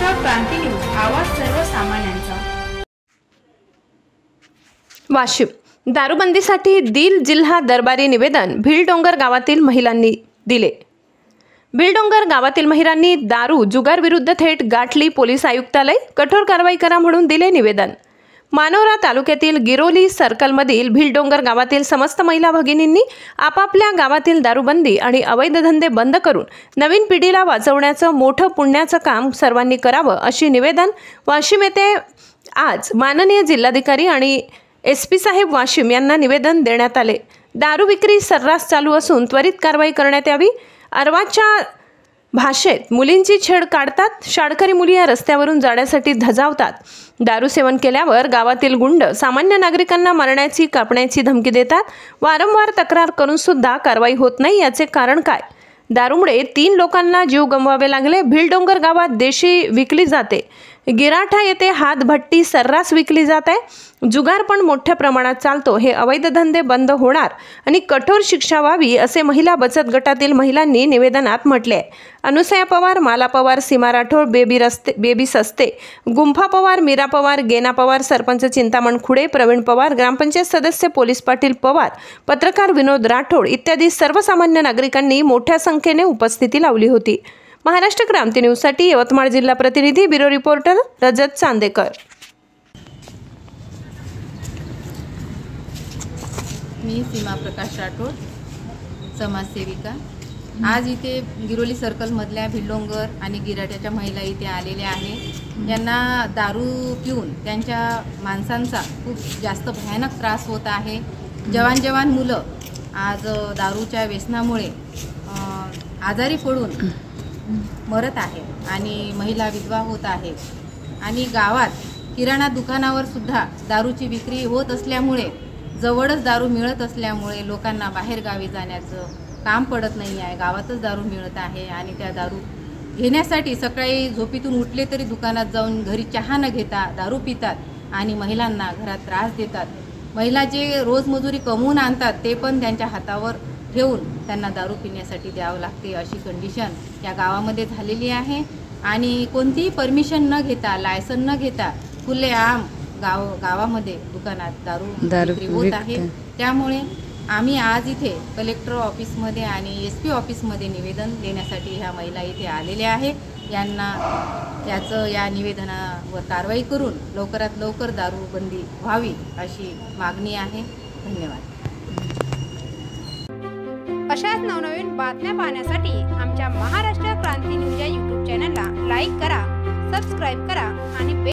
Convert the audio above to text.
महाराष्ट्र क्रांती news, आवाज सर्वसामान्यांचा। वाशिम दारूबंदीसाठी दिल जिल्हा दरबारी निवेदन भिलडोंगर गावातील महिलांनी दिले। भिलडोंगर गावातील महिलांनी दारू जुगार विरुद्ध थेट गाठली पोलीस आयुक्तालय, कठोर कारवाई करा म्हणून दिले निवेदन। मानोरा तालुक्यातील गिरोली सर्कलमधील भिलडोंगर गावातील समस्त महिला भगिनींनी आपापल्या गावातील दारूबंदी आणि अवैध धंदे बंद करून नवीन पिढीला वाचवण्याचं मोठं पुण्याचं काम सर्वांनी करावं अशी निवेदन वाशिम येथे आज माननीय जिल्हाधिकारी आणि SP साहेब वाशिम यांना निवेदन देण्यात आले। दारू विक्री सर्रास चालू असून त्वरित कारवाई करण्यात यावी। अरवाच्या भाषेत मुलींची छेड काढतात, शाळकरी मुली या रस्त्यावरून जाण्यासाठी धजावतात। दारू सेवन केल्यावर गावातील गुंड सामान्य नागरिकांना मारण्याची कापण्याची धमकी देतात। वारंवार तक्रार करून सुद्धा कारवाई होत नाही, याचे कारण काय? दारूमुळे 3 लोकांना जीव गमवावे लागले। भिलडोंगर गावात देशी विकली जाते, गिराठा येथे हातभट्टी सर्रास विकली जाते, जुगार पण मोठ्या प्रमाणात चालतो। हे अवैध धंदे बंद होणार आणि कठोर शिक्षा व्हावी असे महिला बचत गटातील महिलांनी निवेदनात म्हटले आहे। अनुसया पवार, माला पवार, सीमा राठोड, बेबी सस्ते, गुंफा पवार, मीरा पवार, गेना पवार, सरपंच चिंतामण खुडे, प्रवीण पवार, ग्रामपंचायत सदस्य पोलीस पाटील पवार, पत्रकार विनोद राठोड इत्यादी सर्वसामान्य नागरिकांनी मोठ्या संख्येने उपस्थिती लावली होती। महाराष्ट्र क्रांती न्यूजसाठी यवतमाळ जिल्हा प्रतिनिधी ब्युरो रिपोर्टर रजत चांदेकर। मी सीमा प्रकाश राठोड, समाजसेविका। आज इथे गिरोली सर्कलमधल्या भिलडोंगर आणि गिराट्याच्या महिला इथे आलेल्या आहे। यांना दारू पिऊन त्यांच्या माणसांचा खूप जास्त भयानक त्रास होत आहे। जवान मुलं आज दारूच्या व्यसनामुळे आजारी पडून मरत आहे आणि महिला विधवा होत आहेत आणि गावात किराणा दुकानावर सुद्धा दारूची विक्री होत असल्यामुळे, जवळच दारू मिळत असल्यामुळे लोकांना बाहेर गावी जाण्याचं काम पडत नाही आहे। गावातच दारू मिळत आहे आणि त्या दारू घेण्यासाठी सकाळी झोपेतून उठले तरी दुकानात जाऊन घरी चहा न घेता दारू पितात आणि महिलांना घरात त्रास देतात। महिला जे रोजमजुरी कमवून आणतात ते पण त्यांच्या हातावर ठेवून त्यांना दारू पिण्यासाठी द्यावं लागते, अशी कंडिशन या गावामध्ये झालेली आहे। आणि कोणतीही परमिशन न घेता, लायसन न घेता खुलेआम गावामध्ये दुकानात दारू विक्री होत आहे। त्यामुळे आम्ही आज इथे कलेक्टर ऑफिसमध्ये आणि SP ऑफिसमध्ये निवेदन देण्यासाठी ह्या महिला इथे आलेल्या आहे। यांना या निवेदनावर कारवाई करून लवकरात लवकर दारूबंदी व्हावी अशी मागणी आहे। धन्यवाद। अशाच नवनवीन बातम्या पाहण्यासाठी आमच्या महाराष्ट्र क्रांती न्यूज या YouTube चॅनलला लाईक करा, सबस्क्राईब करा आणि